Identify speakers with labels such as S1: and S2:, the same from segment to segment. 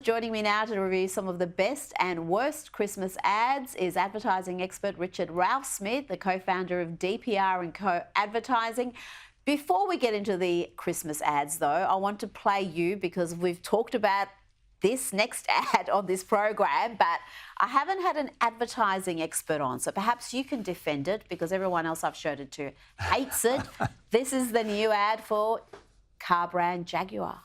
S1: Joining me now to review some of the best and worst Christmas ads is advertising expert Richard Ralphsmith, the co-founder of DPR&Co Advertising. Before we get into the Christmas ads, though, I want to play you because we've talked about this next ad on this program, but I haven't had an advertising expert on, so perhaps you can defend it because everyone else I've showed it to hates it. This is the new ad for car brand Jaguar.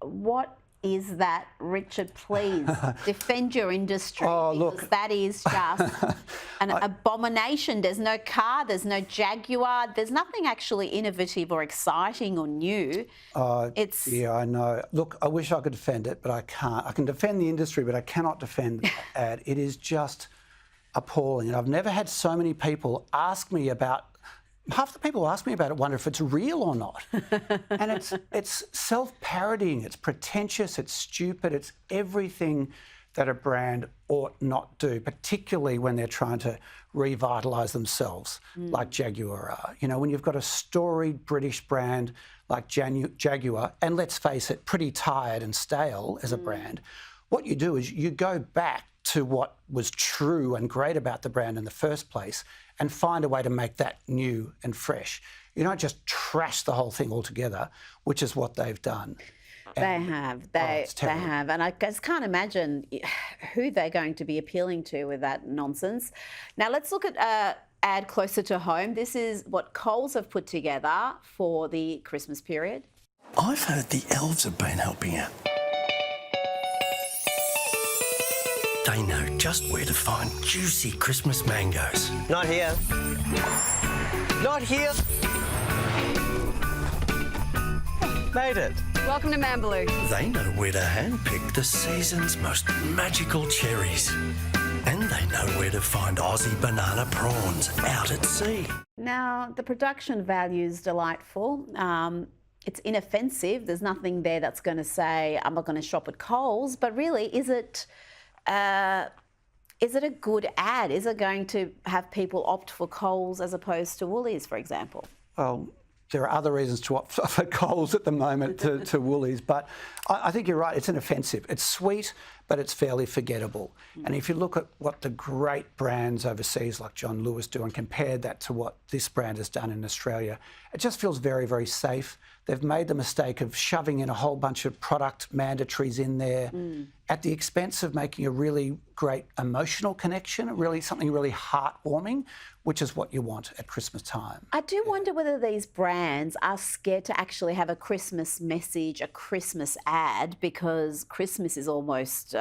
S1: What is that, Richard? Please defend your industry because that is just an abomination. There's no car, there's no Jaguar, there's nothing actually innovative or exciting or new.
S2: Yeah, I know. Look, I wish I could defend it, but I can't. I can defend the industry, but I cannot defend the ad. It is just appalling. And I've never had so many people ask me about. Half the people who ask me about it wonder if it's real or not. And it's self-parodying, it's pretentious, it's stupid, it's everything that a brand ought not do, particularly when they're trying to revitalise themselves, like Jaguar are. You know, when you've got a storied British brand like Jaguar, and let's face it, pretty tired and stale as a brand, what you do is you go back to what was true and great about the brand in the first place and find a way to make that new and fresh. You don't just trash the whole thing altogether, which is what they've done.
S1: They have. They have. And I just can't imagine who they're going to be appealing to with that nonsense. Now, let's look at an ad closer to home. This is what Coles have put together for the Christmas period.
S3: I've heard the elves have been helping out. They know just where to find juicy Christmas mangoes.
S4: Not here. Not here. Made it.
S1: Welcome to Mambaloo.
S3: They know where to handpick the season's most magical cherries. And they know where to find Aussie banana prawns out at sea.
S1: Now, the production value is delightful. It's inoffensive. There's nothing there that's going to say, I'm not going to shop at Coles. But really, is it a good ad? Is it going to have people opt for Coles as opposed to Woolies, for example?
S2: Well, there are other reasons to opt for Coles at the moment to Woolies, but I think you're right, it's inoffensive. It's sweet, but it's fairly forgettable. And if you look at what the great brands overseas like John Lewis do and compare that to what this brand has done in Australia, it just feels very, very safe. They've made the mistake of shoving in a whole bunch of product mandatories in there at the expense of making a really great emotional connection, something really heartwarming, which is what you want at Christmas time.
S1: I do wonder whether these brands are scared to actually have a Christmas message, a Christmas ad, because Christmas is almost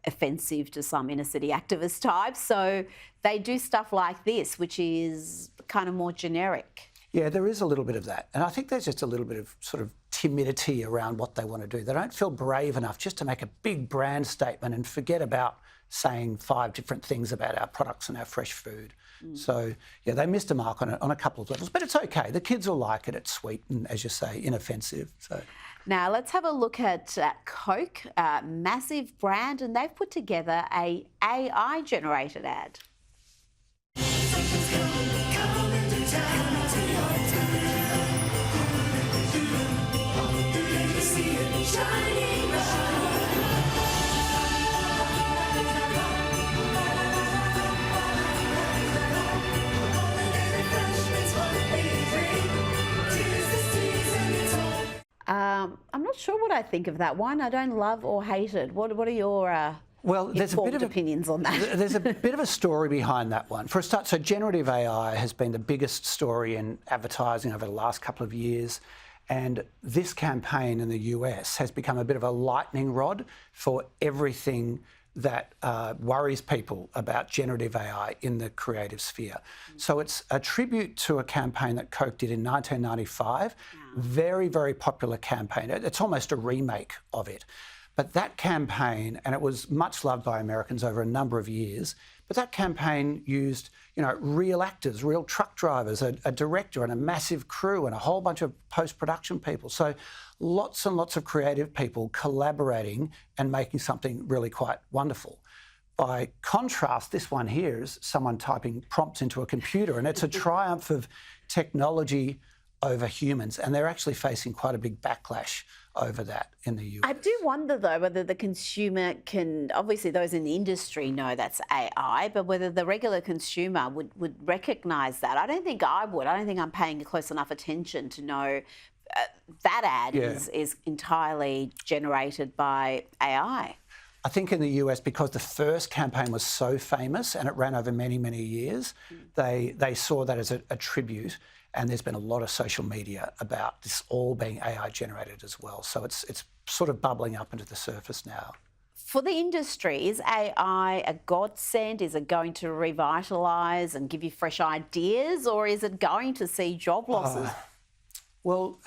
S1: offensive to some inner city activist types. So they do stuff like this, which is kind of more generic.
S2: Yeah, there is a little bit of that. And I think there's just a little bit of sort of timidity around what they want to do. They don't feel brave enough just to make a big brand statement and forget about saying 5 different things about our products and our fresh food. So, yeah, they missed a mark on it on a couple of levels, but it's okay. The kids will like it. It's sweet and, as you say, inoffensive. So.
S1: Now, let's have a look at Coke, a massive brand, and they've put together a AI-generated ad. I'm not sure what I think of that one. I don't love or hate it. What are your informed opinions on that?
S2: There's a bit of a story behind that one. For a start, so generative AI has been the biggest story in advertising over the last couple of years. And this campaign in the US has become a bit of a lightning rod for everything that worries people about generative AI in the creative sphere. So it's a tribute to a campaign that Coke did in 1995. Very, very popular campaign. It's almost a remake of it. But that campaign, and it was much loved by Americans over a number of years, but that campaign used, real actors, real truck drivers, a director and a massive crew and a whole bunch of post-production people. So lots and lots of creative people collaborating and making something really quite wonderful. By contrast, this one here is someone typing prompts into a computer, and it's a triumph of technology over humans, and they're actually facing quite a big backlash over that in the US.
S1: I do wonder, though, whether the consumer can, obviously those in the industry know that's AI, but whether the regular consumer would recognise that. I don't think I would. I don't think I'm paying close enough attention to know that ad is entirely generated by AI.
S2: I think in the US, because the first campaign was so famous and it ran over many, many years, they saw that as a tribute. And there's been a lot of social media about this all being AI generated as well. So it's sort of bubbling up into the surface now.
S1: For the industry, is AI a godsend? Is it going to revitalise and give you fresh ideas, or is it going to see job losses?
S2: Well,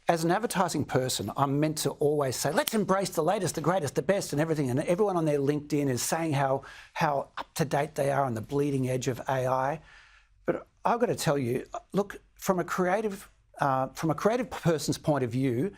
S2: as an advertising person, I'm meant to always say, let's embrace the latest, the greatest, the best and everything. And everyone on their LinkedIn is saying how up-to-date they are on the bleeding edge of AI. But I've got to tell you, look, from a creative person's point of view,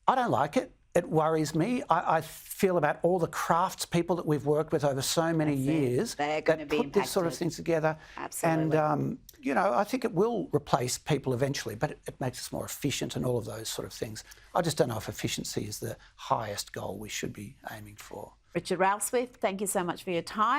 S2: I don't like it. It worries me. I feel about all the crafts people that we've worked with over so many years
S1: that put
S2: this sort of things together.
S1: Absolutely.
S2: And, I think it will replace people eventually, but it makes us more efficient and all of those sort of things. I just don't know if efficiency is the highest goal we should be aiming for.
S1: Richard Ralphsmith, thank you so much for your time.